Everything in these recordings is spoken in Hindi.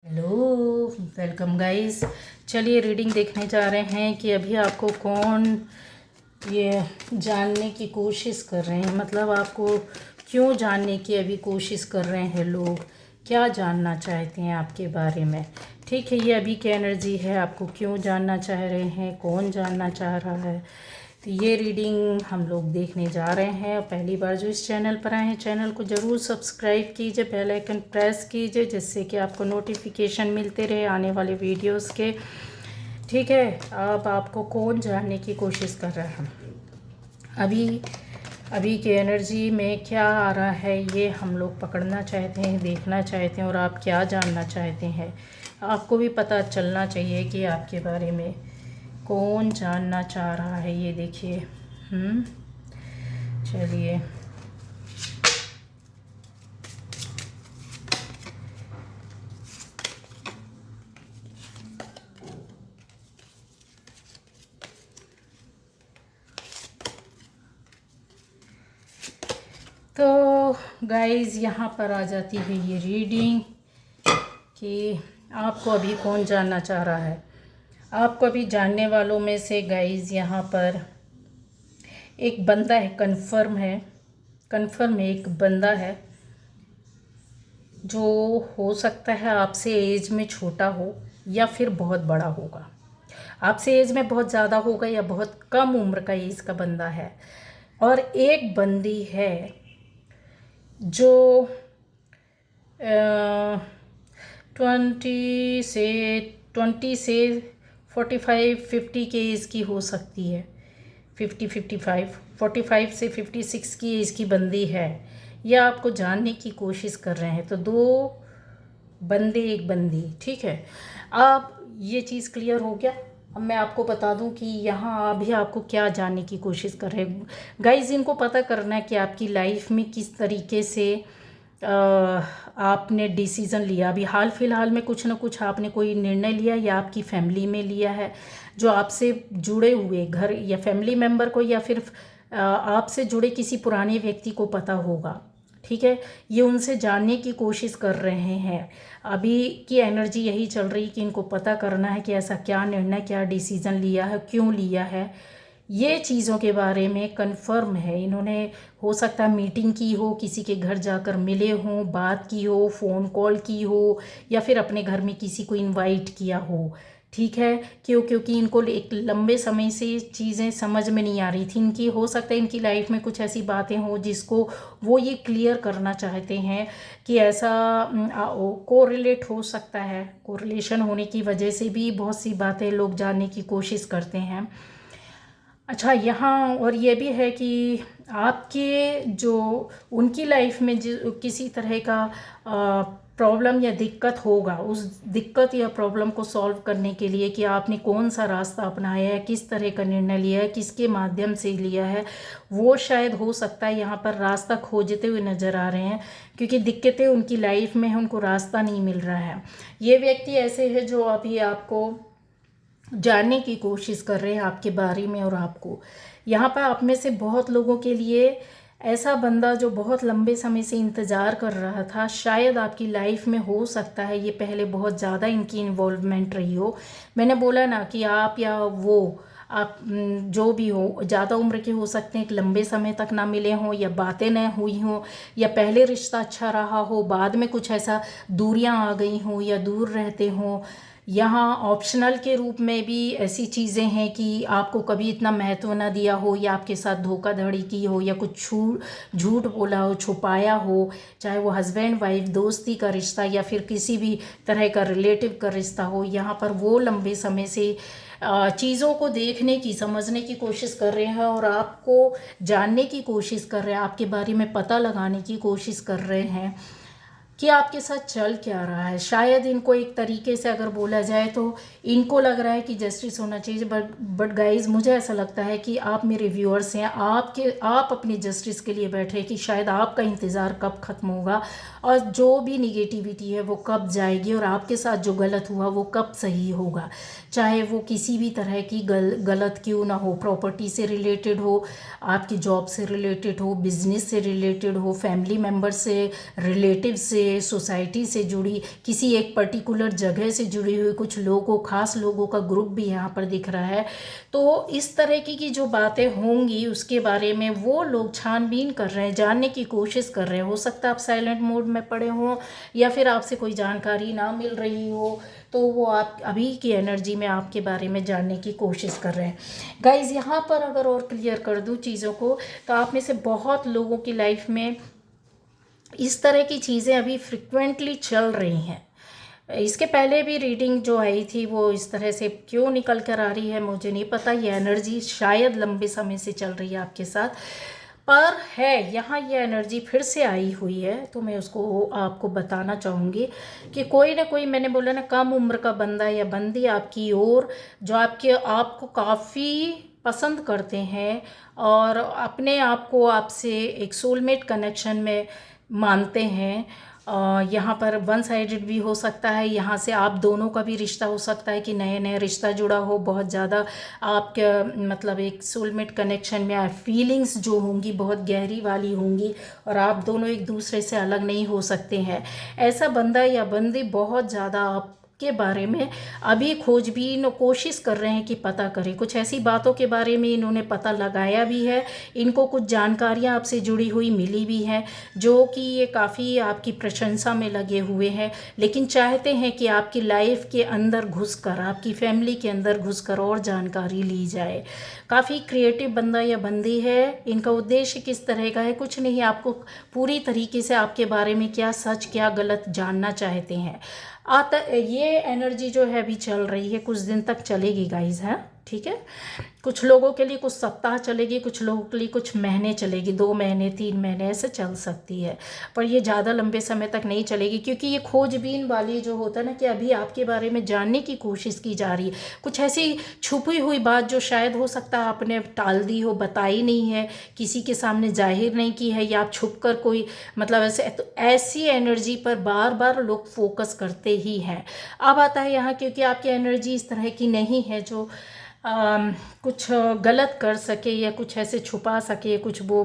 Hello, welcome guys. चलिए रीडिंग देखने जा रहे हैं कि अभी आपको कौन ये जानने की कोशिश कर रहे हैं, मतलब आपको क्यों जानने की अभी कोशिश कर रहे हैं लोग, क्या जानना चाहते हैं आपके बारे में। ठीक है, ये अभी क्या एनर्जी है, आपको क्यों जानना चाह रहे हैं, कौन जानना चाह रहा है, तो ये रीडिंग हम लोग देखने जा रहे हैं। पहली बार जो इस चैनल पर आए हैं, चैनल को ज़रूर सब्सक्राइब कीजिए, बेल आइकन प्रेस कीजिए, जिससे कि आपको नोटिफिकेशन मिलते रहे आने वाले वीडियोस के। ठीक है, अब आपको कौन जानने की कोशिश कर रहा है, अभी की एनर्जी में क्या आ रहा है, ये हम लोग पकड़ना चाहते हैं, देखना चाहते हैं, और आप क्या जानना चाहते हैं। आपको भी पता चलना चाहिए कि आपके बारे में कौन जानना चाह रहा है। ये देखिए। चलिए, तो गाइस यहाँ पर आ जाती है ये रीडिंग कि आपको अभी कौन जानना चाह रहा है। आपको अभी जानने वालों में से गाइस यहाँ पर एक बंदा है, कंफर्म है एक बंदा है जो हो सकता है आपसे एज में छोटा हो या फिर बहुत बड़ा होगा। आपसे एज में बहुत ज़्यादा होगा या बहुत कम उम्र का एज का बंदा है। और एक बंदी है जो 20 से 45-50 के एज की हो सकती है। 45 से 56 की एज की बंदी है। यह आपको जानने की कोशिश कर रहे हैं। तो दो बंदे एक बंदी, ठीक है। अब ये चीज़ क्लियर हो गया। अब मैं आपको बता दूं कि यहाँ अभी आपको क्या जानने की कोशिश कर रहे हैं गाइज। इनको पता करना है कि आपकी लाइफ में किस तरीके से आपने डिसीज़न लिया। अभी हाल फिलहाल में कुछ ना कुछ आपने कोई निर्णय लिया या आपकी फैमिली में लिया है, जो आपसे जुड़े हुए घर या फैमिली मेम्बर को या फिर आपसे जुड़े किसी पुराने व्यक्ति को पता होगा। ठीक है, ये उनसे जानने की कोशिश कर रहे हैं। अभी की एनर्जी यही चल रही कि इनको पता करना है कि ऐसा क्या निर्णय, क्या डिसीज़न लिया है, क्यों लिया है। ये चीज़ों के बारे में कंफर्म है। इन्होंने हो सकता है मीटिंग की हो, किसी के घर जाकर मिले हों, बात की हो, फ़ोन कॉल की हो, या फिर अपने घर में किसी को इनवाइट किया हो। ठीक है, क्योंकि इनको एक लंबे समय से चीज़ें समझ में नहीं आ रही थी इनकी। हो सकता है इनकी लाइफ में कुछ ऐसी बातें हों जिसको वो ये क्लियर करना चाहते हैं कि ऐसा कोरिलेट हो सकता है। कोरिलेशन होने की वजह से भी बहुत सी बातें लोग जानने की कोशिश करते हैं। अच्छा, यहाँ और ये भी है कि आपके जो उनकी लाइफ में जो किसी तरह का प्रॉब्लम या दिक्कत होगा, उस दिक्कत या प्रॉब्लम को सॉल्व करने के लिए कि आपने कौन सा रास्ता अपनाया है, किस तरह का निर्णय लिया है, किसके माध्यम से लिया है, वो शायद हो सकता है यहाँ पर रास्ता खोजते हुए नज़र आ रहे हैं। क्योंकि दिक्कतें उनकी लाइफ में हैं, उनको रास्ता नहीं मिल रहा है। ये व्यक्ति ऐसे है जो अभी आपको जानने की कोशिश कर रहे हैं आपके बारे में। और आपको यहाँ पर आप में से बहुत लोगों के लिए ऐसा बंदा जो बहुत लंबे समय से इंतज़ार कर रहा था, शायद आपकी लाइफ में हो सकता है ये पहले बहुत ज़्यादा इनकी इन्वॉल्वमेंट रही हो। मैंने बोला ना कि आप या वो आप जो भी हो, ज़्यादा उम्र के हो सकते हैं, एक लंबे समय तक ना मिले हों या बातें न हुई हों, या पहले रिश्ता अच्छा रहा हो, बाद में कुछ ऐसा दूरियां आ गई हों या दूर रहते हों। यहाँ ऑप्शनल के रूप में भी ऐसी चीज़ें हैं कि आपको कभी इतना महत्व ना दिया हो, या आपके साथ धोखाधड़ी की हो, या कुछ झूठ बोला हो, छुपाया हो, चाहे वो हस्बैंड वाइफ, दोस्ती का रिश्ता, या फिर किसी भी तरह का रिलेटिव का रिश्ता हो। यहाँ पर वो लंबे समय से चीज़ों को देखने की, समझने की कोशिश कर रहे हैं और आपको जानने की कोशिश कर रहे हैं, आपके बारे में पता लगाने की कोशिश कर रहे हैं कि आपके साथ चल क्या रहा है। शायद इनको एक तरीके से अगर बोला जाए तो इनको लग रहा है कि जस्टिस होना चाहिए, बट गाइज मुझे ऐसा लगता है कि आप मेरे व्यूअर्स हैं, आप अपनी जस्टिस के लिए बैठे कि शायद आपका इंतज़ार कब ख़त्म होगा और जो भी निगेटिविटी है वो कब जाएगी, और आपके साथ जो गलत हुआ वो कब सही होगा। चाहे वो किसी भी तरह की गलत क्यों ना हो, प्रॉपर्टी से रिलेटेड हो, आपकी जॉब से रिलेटेड हो, बिजनेस से रिलेटेड हो, फैमिली मेम्बर से, रिलेटिव से, से, सोसाइटी से जुड़ी, किसी एक पर्टिकुलर जगह से जुड़ी हुई कुछ लोगों, खास लोगों का ग्रुप भी यहाँ पर दिख रहा है। तो इस तरह की जो बातें होंगी उसके बारे में वो लोग छानबीन कर रहे हैं, जानने की कोशिश कर रहे हैं। हो सकता है आप साइलेंट मोड में पड़े हों या फिर आपसे कोई जानकारी ना मिल रही हो, तो वो आप अभी की एनर्जी में आपके बारे में जानने की कोशिश कर रहे हैं। गाइज़ यहाँ पर अगर और क्लियर कर दूँ चीज़ों को, तो आप में से बहुत लोगों की लाइफ में इस तरह की चीज़ें अभी फ्रिक्वेंटली चल रही हैं। इसके पहले भी रीडिंग जो आई थी वो इस तरह से क्यों निकल कर आ रही है मुझे नहीं पता। ये एनर्जी शायद लंबे समय से चल रही है आपके साथ, पर है यहाँ ये एनर्जी फिर से आई हुई है। तो मैं उसको आपको बताना चाहूँगी कि कोई ना कोई, मैंने बोला ना, कम उम्र का बंदा या बंदी आपकी ओर, जो आपको काफ़ी पसंद करते हैं और अपने आप को आपसे एक सोलमेट कनेक्शन में मानते हैं। यहाँ पर वन साइडेड भी हो सकता है, यहाँ से आप दोनों का भी रिश्ता हो सकता है कि नए नए रिश्ता जुड़ा हो, बहुत ज़्यादा आपके मतलब एक सोलमेट कनेक्शन में आप फीलिंग्स जो होंगी बहुत गहरी वाली होंगी और आप दोनों एक दूसरे से अलग नहीं हो सकते हैं। ऐसा बंदा या बंदी बहुत ज़्यादा आप के बारे में अभी खोजबीन कोशिश कर रहे हैं कि पता करें। कुछ ऐसी बातों के बारे में इन्होंने पता लगाया भी है, इनको कुछ जानकारियां आपसे जुड़ी हुई मिली भी हैं, जो कि ये काफ़ी आपकी प्रशंसा में लगे हुए हैं, लेकिन चाहते हैं कि आपकी लाइफ के अंदर घुसकर, आपकी फैमिली के अंदर घुसकर और जानकारी ली जाए। काफ़ी क्रिएटिव बंदा या बंदी है। इनका उद्देश्य किस तरह का है, कुछ नहीं, आपको पूरी तरीके से आपके बारे में क्या सच क्या गलत जानना चाहते हैं। आता ये एनर्जी जो है अभी चल रही है, कुछ दिन तक चलेगी गाइज, है ठीक है। कुछ लोगों के लिए कुछ सप्ताह चलेगी, कुछ लोगों के लिए कुछ महीने चलेगी, 2 महीने 3 महीने ऐसे चल सकती है, पर ये ज़्यादा लंबे समय तक नहीं चलेगी। क्योंकि ये खोजबीन वाली जो होता है ना, कि अभी आपके बारे में जानने की कोशिश की जा रही है, कुछ ऐसी छुपी हुई बात जो शायद हो सकता है आपने टाल दी हो, बताई नहीं है, किसी के सामने जाहिर नहीं की है, या आप छुप कर कोई मतलब ऐसे, तो ऐसी एनर्जी पर बार बार लोग फोकस करते ही हैं। अब आता है यहाँ, क्योंकि आपकी एनर्जी इस तरह की नहीं है जो कुछ गलत कर सके या कुछ ऐसे छुपा सके, कुछ वो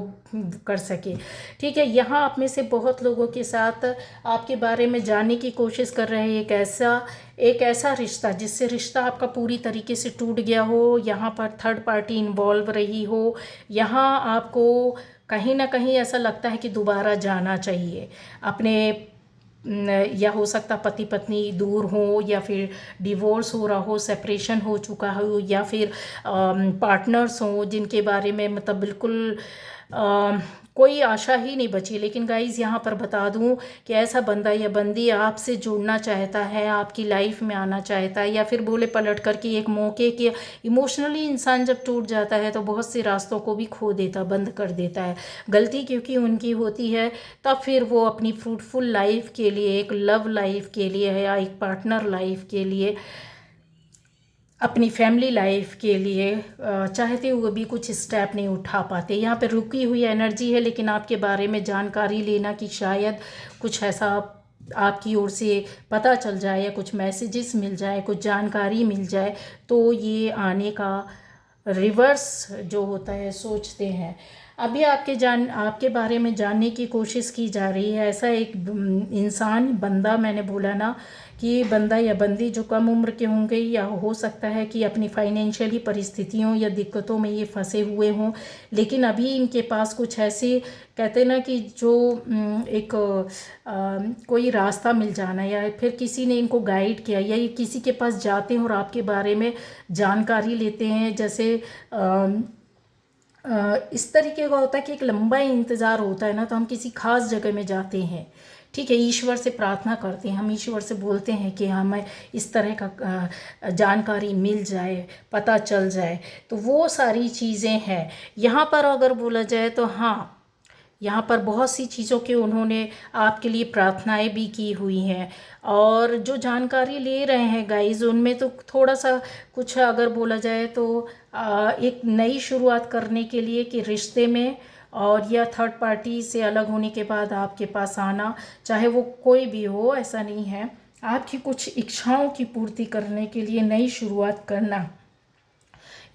कर सके, ठीक है। यहाँ आप में से बहुत लोगों के साथ आपके बारे में जानने की कोशिश कर रहे हैं, एक ऐसा रिश्ता जिससे रिश्ता आपका पूरी तरीके से टूट गया हो, यहाँ पर थर्ड पार्टी इन्वॉल्व रही हो, यहाँ आपको कहीं ना कहीं ऐसा लगता है कि दोबारा जाना चाहिए अपने, या हो सकता पति पत्नी दूर हो, या फिर डिवोर्स हो रहा हो, सेपरेशन हो चुका हो, या फिर पार्टनर्स हों जिनके बारे में मतलब बिल्कुल कोई आशा ही नहीं बची। लेकिन गाइज़ यहाँ पर बता दूँ कि ऐसा बंदा या बंदी आपसे जुड़ना चाहता है, आपकी लाइफ में आना चाहता है, या फिर बोले पलट कर कि एक मौके के, इमोशनली इंसान जब टूट जाता है तो बहुत से रास्तों को भी खो देता, बंद कर देता है। गलती क्योंकि उनकी होती है, तब फिर वो अपनी फ्रूटफुल लाइफ के लिए, एक लव लाइफ के लिए या एक पार्टनर लाइफ के लिए, अपनी फैमिली लाइफ के लिए चाहते हुए भी कुछ स्टेप नहीं उठा पाते। यहाँ पे रुकी हुई एनर्जी है, लेकिन आपके बारे में जानकारी लेना कि शायद कुछ ऐसा आपकी ओर से पता चल जाए, या कुछ मैसेजेस मिल जाए, कुछ जानकारी मिल जाए, तो ये आने का रिवर्स जो होता है सोचते हैं। अभी आपके बारे में जानने की कोशिश की जा रही है। ऐसा एक इंसान, बंदा, मैंने बोला ना कि बंदा या बंदी जो कम उम्र के होंगे, या हो सकता है कि अपनी फाइनेंशियली परिस्थितियों या दिक्कतों में ये फंसे हुए हों, लेकिन अभी इनके पास कुछ ऐसे, कहते ना कि जो एक कोई रास्ता मिल जाना, या फिर किसी ने इनको गाइड किया, या ये किसी के पास जाते हैं और आपके बारे में जानकारी लेते हैं। जैसे इस तरीके का होता है कि एक लंबा इंतज़ार होता है ना, तो हम किसी खास जगह में जाते हैं, ठीक है, ईश्वर से प्रार्थना करते हैं, हम ईश्वर से बोलते हैं कि हमें इस तरह का जानकारी मिल जाए, पता चल जाए। तो वो सारी चीज़ें हैं। यहाँ पर अगर बोला जाए तो हाँ, यहाँ पर बहुत सी चीज़ों के उन्होंने आपके लिए प्रार्थनाएं भी की हुई हैं, और जो जानकारी ले रहे हैं गाइज, उनमें तो थोड़ा सा कुछ अगर बोला जाए तो एक नई शुरुआत करने के लिए कि रिश्ते में, और या थर्ड पार्टी से अलग होने के बाद आपके पास आना, चाहे वो कोई भी हो, ऐसा नहीं है, आपकी कुछ इच्छाओं की पूर्ति करने के लिए नई शुरुआत करना,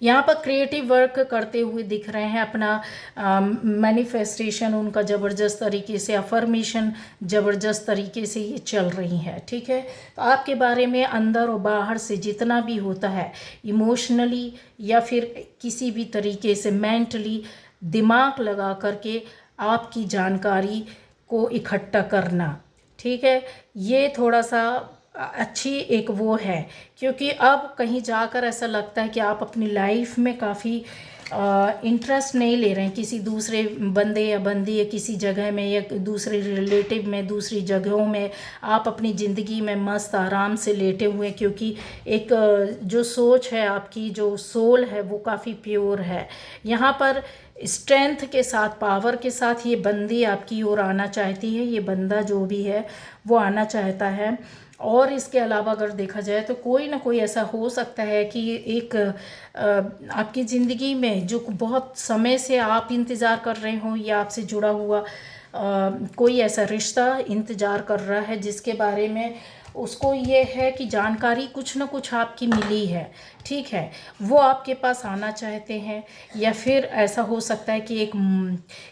यहाँ पर क्रिएटिव वर्क करते हुए दिख रहे हैं, अपना मैनिफेस्टेशन उनका ज़बरदस्त तरीके से, अफर्मेशन ज़बरदस्त तरीके से ये चल रही है। ठीक है, तो आपके बारे में अंदर और बाहर से जितना भी होता है इमोशनली या फिर किसी भी तरीके से मेंटली दिमाग लगा करके आपकी जानकारी को इकट्ठा करना, ठीक है, ये थोड़ा सा अच्छी एक वो है, क्योंकि अब कहीं जाकर ऐसा लगता है कि आप अपनी लाइफ में काफ़ी इंटरेस्ट नहीं ले रहे हैं किसी दूसरे बंदे या बंदी या किसी जगह में या दूसरे रिलेटिव में, दूसरी जगहों में। आप अपनी ज़िंदगी में मस्त आराम से लेटे हुए हैं, क्योंकि एक जो सोच है आपकी, जो सोल है वो काफ़ी प्योर है। यहाँ पर स्ट्रेंथ के साथ, पावर के साथ ये बंदी आपकी ओर आना चाहती है, ये बंदा जो भी है वो आना चाहता है। और इसके अलावा अगर देखा जाए तो कोई ना कोई ऐसा हो सकता है कि एक आपकी ज़िंदगी में जो बहुत समय से आप इंतज़ार कर रहे हो या आपसे जुड़ा हुआ कोई ऐसा रिश्ता इंतज़ार कर रहा है, जिसके बारे में उसको ये है कि जानकारी कुछ ना कुछ आपकी मिली है, ठीक है, वो आपके पास आना चाहते हैं। या फिर ऐसा हो सकता है कि एक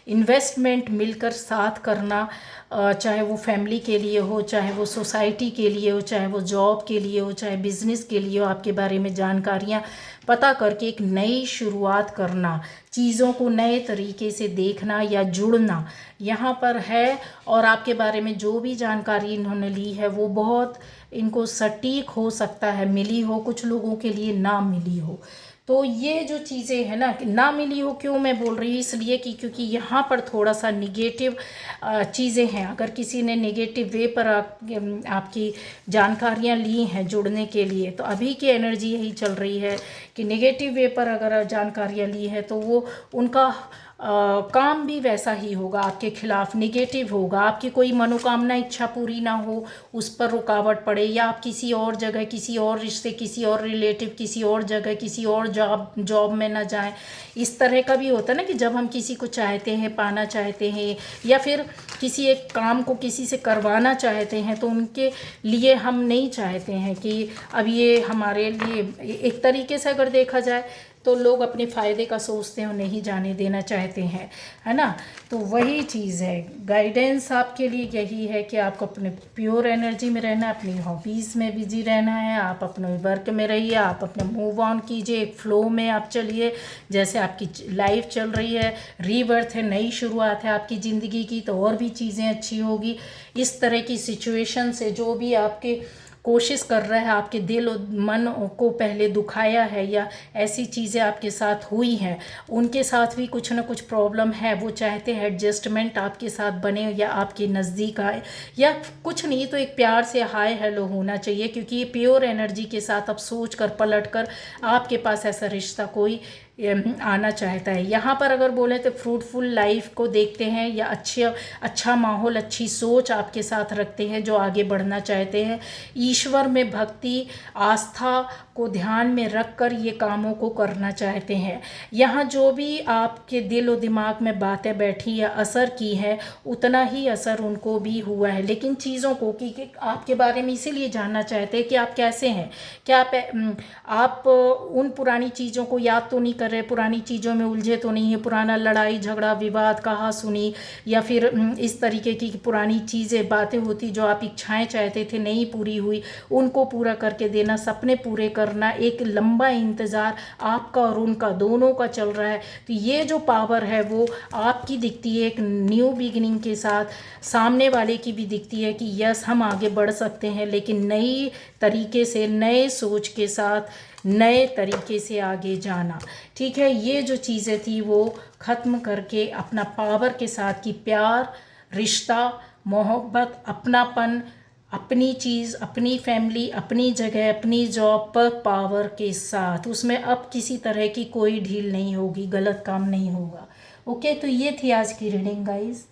इन्वेस्टमेंट मिलकर साथ करना, चाहे वो फैमिली के लिए हो, चाहे वो सोसाइटी के लिए हो, चाहे वो जॉब के लिए हो, चाहे बिजनेस के लिए हो, आपके बारे में जानकारियाँ पता करके एक नई शुरुआत करना, चीज़ों को नए तरीके से देखना या जुड़ना यहाँ पर है। और आपके बारे में जो भी जानकारी इन्होंने ली है वो बहुत इनको सटीक हो सकता है मिली हो, कुछ लोगों के लिए ना मिली हो। तो ये जो चीज़ें हैं ना, कि ना मिली हो, क्यों मैं बोल रही हूँ, इसलिए कि क्योंकि यहाँ पर थोड़ा सा निगेटिव चीज़ें हैं। अगर किसी ने नेगेटिव वे पर आपकी जानकारियाँ ली हैं जुड़ने के लिए, तो अभी की एनर्जी यही चल रही है कि नेगेटिव वे पर अगर जानकारियाँ ली है तो वो उनका काम भी वैसा ही होगा, आपके खिलाफ निगेटिव होगा। आपकी कोई मनोकामना, इच्छा पूरी ना हो, उस पर रुकावट पड़े, या आप किसी और जगह, किसी और रिश्ते, किसी और रिलेटिव, किसी और जगह, किसी और जॉब में ना जाएं। इस तरह का भी होता है ना कि जब हम किसी को चाहते हैं, पाना चाहते हैं, या फिर किसी एक काम को किसी से करवाना चाहते हैं, तो उनके लिए हम नहीं चाहते हैं कि अब ये हमारे लिए, एक तरीके से अगर देखा जाए तो लोग अपने फ़ायदे का सोचते हैं और नहीं जाने देना चाहते हैं, है ना। तो वही चीज़ है, गाइडेंस आपके लिए यही है कि आपको अपने प्योर एनर्जी में रहना है, अपनी हॉबीज़ में बिजी रहना है, आप अपने वर्क में रहिए, आप अपने मूव ऑन कीजिए, एक फ़्लो में आप चलिए। जैसे आपकी लाइफ चल रही है, रीबर्थ है, नई शुरुआत है आपकी ज़िंदगी की, तो और भी चीज़ें अच्छी होगी। इस तरह की सिचुएशन से जो भी आपके कोशिश कर रहा है, आपके दिल और मन को पहले दुखाया है, या ऐसी चीज़ें आपके साथ हुई हैं, उनके साथ भी कुछ ना कुछ प्रॉब्लम है, वो चाहते हैं एडजस्टमेंट आपके साथ बने या आपके नज़दीक आए, या कुछ नहीं तो एक प्यार से हाय हेलो होना चाहिए, क्योंकि ये प्योर एनर्जी के साथ अब सोच कर पलट कर आपके पास ऐसा रिश्ता कोई आना चाहता है। यहाँ पर अगर बोलें तो फ्रूटफुल लाइफ को देखते हैं, या अच्छा माहौल, अच्छी सोच आपके साथ रखते हैं जो आगे बढ़ना चाहते हैं। ईश्वर में भक्ति, आस्था को ध्यान में रख कर ये कामों को करना चाहते हैं। यहाँ जो भी आपके दिल और दिमाग में बातें बैठी या असर की है, उतना ही असर उनको भी हुआ है, लेकिन चीज़ों को कि आपके बारे में इसीलिए जानना चाहते हैं कि आप कैसे हैं, क्या आप उन पुरानी चीज़ों को याद तो नहीं कर रहे, पुरानी चीज़ों में उलझे तो नहीं है, पुराना लड़ाई झगड़ा विवाद कहा सुनी, या फिर इस तरीके की पुरानी चीज़ें बातें होती जो आप इच्छाएं चाहते थे नहीं पूरी हुई, उनको पूरा करके देना, सपने पूरे करना, एक लंबा इंतज़ार आपका और उनका दोनों का चल रहा है। तो ये जो पावर है वो आपकी दिखती है एक न्यू बिगिनिंग के साथ, सामने वाले की भी दिखती है कि यस हम आगे बढ़ सकते हैं, लेकिन नई तरीके से, नए सोच के साथ, नए तरीके से आगे जाना, ठीक है। ये जो चीज़ें थी वो ख़त्म करके अपना पावर के साथ की प्यार, रिश्ता, मोहब्बत, अपनापन, अपनी चीज़, अपनी फैमिली, अपनी जगह, अपनी जॉब पर पावर के साथ, उसमें अब किसी तरह की कोई ढील नहीं होगी, गलत काम नहीं होगा। ओके, तो ये थी आज की रीडिंग गाइस।